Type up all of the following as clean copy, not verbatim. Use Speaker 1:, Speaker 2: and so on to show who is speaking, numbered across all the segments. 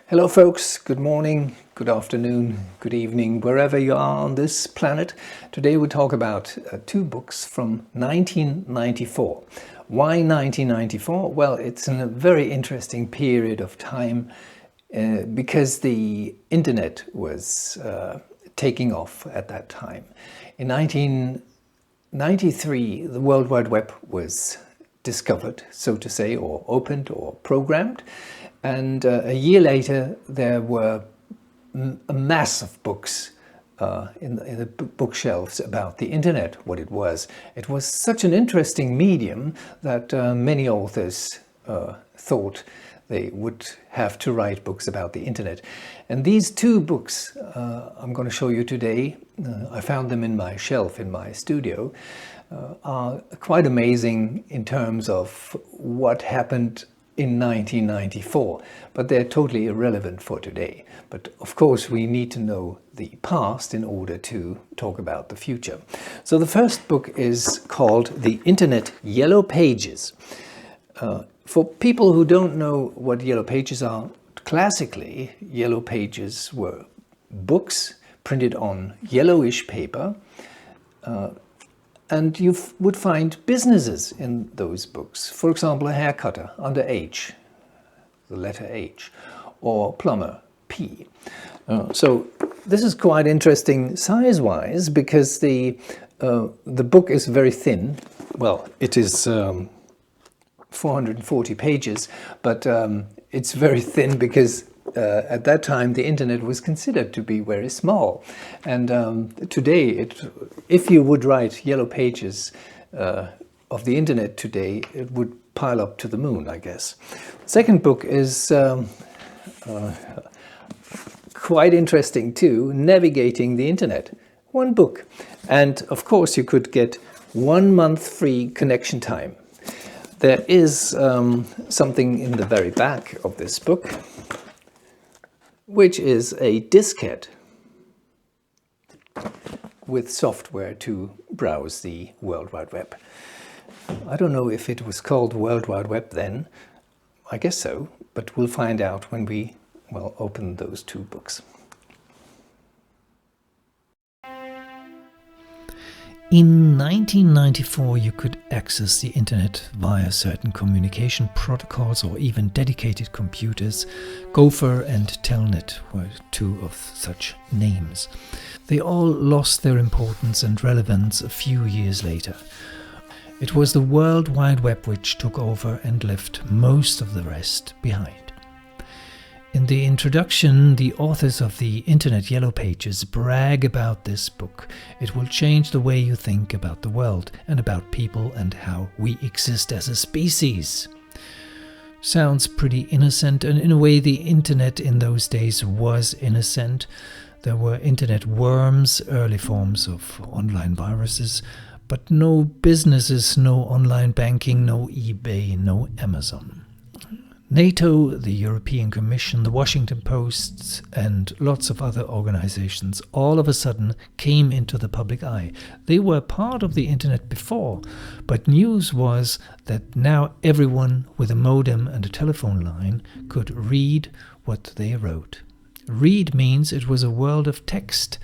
Speaker 1: Hello folks, good morning, good afternoon, good evening, wherever you are on this planet. Today we talk about two books from 1994. Why 1994? Well, it's in a very interesting period of time because the internet was taking off at that time. In 1993, the World Wide Web was discovered, so to say, or opened or programmed. And a year later, there were a mass of books in the bookshelves about the internet, what it was. It was such an interesting medium that many authors thought they would have to write books about the internet. And these two books I'm going to show you today, I found them in my shelf in my studio, are quite amazing in terms of what happened in 1994, but they're totally irrelevant for today. But of course we need to know the past in order to talk about the future. So the first book is called The Internet Yellow Pages. For people who don't know what yellow pages are, classically yellow pages were books printed on yellowish paper, and you would find businesses in those books. For example, a haircutter under H, the letter H, or plumber, P. So this is quite interesting size-wise because the book is very thin. Well, it is 440 pages, but it's very thin because at that time the internet was considered to be very small, and today if you would write yellow pages of the internet today, it would pile up to the moon, I guess. Second book is quite interesting too, Navigating the Internet. One book, and of course you could get 1 month free connection time. There is something in the very back of this book, which is a diskette with software to browse the World Wide Web. I don't know if it was called World Wide Web then. I guess so, but we'll find out when we, well, open those two books.
Speaker 2: In 1994, you could access the internet via certain communication protocols or even dedicated computers. Gopher and Telnet were two of such names. They all lost their importance and relevance a few years later. It was the World Wide Web which took over and left most of the rest behind. In the introduction, the authors of the Internet Yellow Pages brag about this book. It will change the way you think about the world and about people and how we exist as a species. Sounds pretty innocent, and in a way the internet in those days was innocent. There were internet worms, early forms of online viruses, but no businesses, no online banking, no eBay, no Amazon. NATO, the European Commission, the Washington Post, and lots of other organizations all of a sudden came into the public eye. They were part of the internet before, but news was that now everyone with a modem and a telephone line could read what they wrote. Read means it was a world of text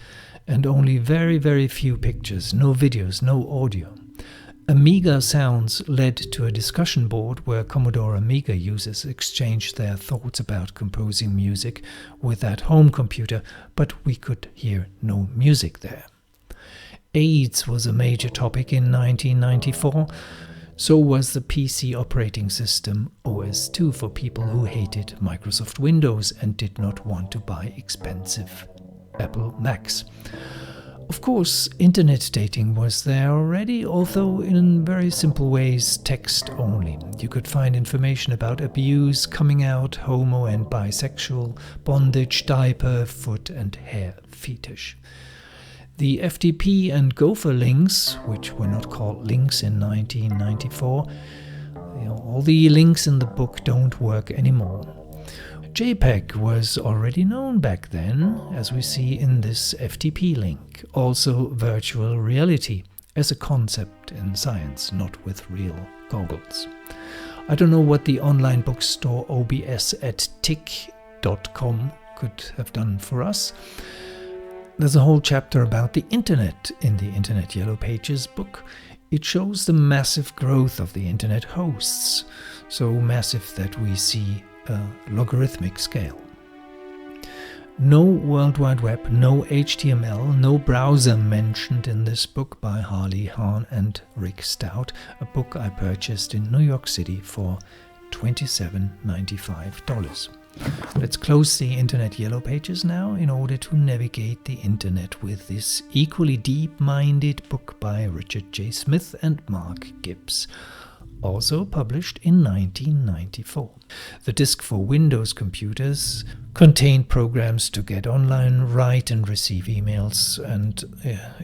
Speaker 2: and only very, very few pictures, no videos, no audio. Amiga sounds led to a discussion board where Commodore Amiga users exchanged their thoughts about composing music with that home computer, but we could hear no music there. AIDS was a major topic in 1994. So was the PC operating system OS/2 for people who hated Microsoft Windows and did not want to buy expensive Apple Macs. Of course, internet dating was there already, although in very simple ways, text only. You could find information about abuse, coming out, homo and bisexual, bondage, diaper, foot and hair fetish. The FTP and Gopher links, which were not called links in 1994, all the links in the book don't work anymore. JPEG was already known back then, as we see in this FTP link. Also virtual reality as a concept in science, not with real goggles. I don't know what the online bookstore OBS at TIC helplessly.com could have done for us. There's a whole chapter about the internet in the Internet Yellow Pages book. It shows the massive growth of the internet hosts, so massive that we see a logarithmic scale. No World Wide Web, no HTML, no browser mentioned in this book by Harley Hahn and Rick Stout, a book I purchased in New York City for $27.95. Let's close the Internet Yellow Pages now in order to navigate the internet with this equally deep-minded book by Richard J. Smith and Mark Gibbs, also published in 1994. The disk for Windows computers contained programs to get online, write and receive emails, and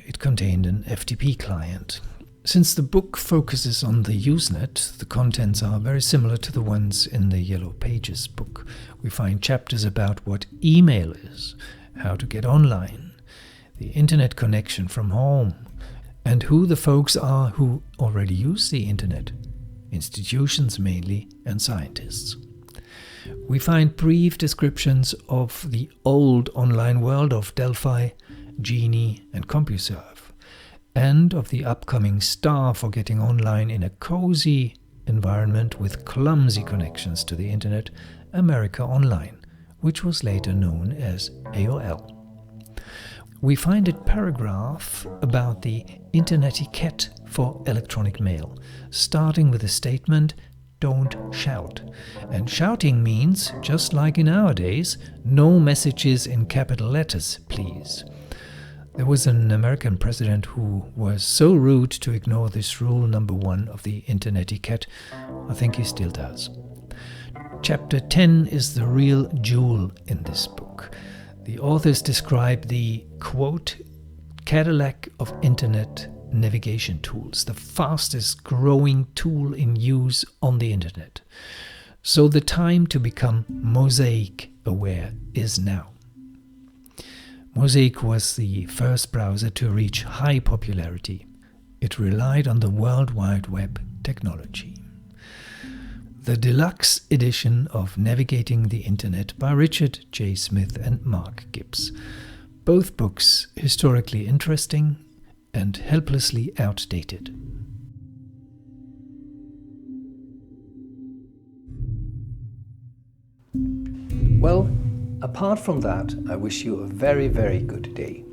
Speaker 2: it contained an FTP client. Since the book focuses on the Usenet, the contents are very similar to the ones in the Yellow Pages book. We find chapters about what email is, how to get online, the internet connection from home, and who the folks are who already use the internet, institutions mainly, and scientists. We find brief descriptions of the old online world of Delphi, Genie, and CompuServe, and of the upcoming star for getting online in a cozy environment with clumsy connections to the internet, America Online, which was later known as AOL. We find a paragraph about the internetiquette for electronic mail, starting with the statement, "Don't shout." And shouting means, just like in our days, no messages in capital letters, please. There was an American president who was so rude to ignore this rule number 1 of the internetiquette. I think he still does. Chapter 10 is the real jewel in this book. The authors describe the, quote, Cadillac of internet navigation tools, the fastest growing tool in use on the internet. So the time to become Mosaic aware is now. Mosaic was the first browser to reach high popularity. It relied on the World Wide Web technology. The deluxe edition of Navigating the Internet by Richard J. Smith and Mark Gibbs. Both books historically interesting and helplessly outdated.
Speaker 1: Well, apart from that, I wish you a very, very good day.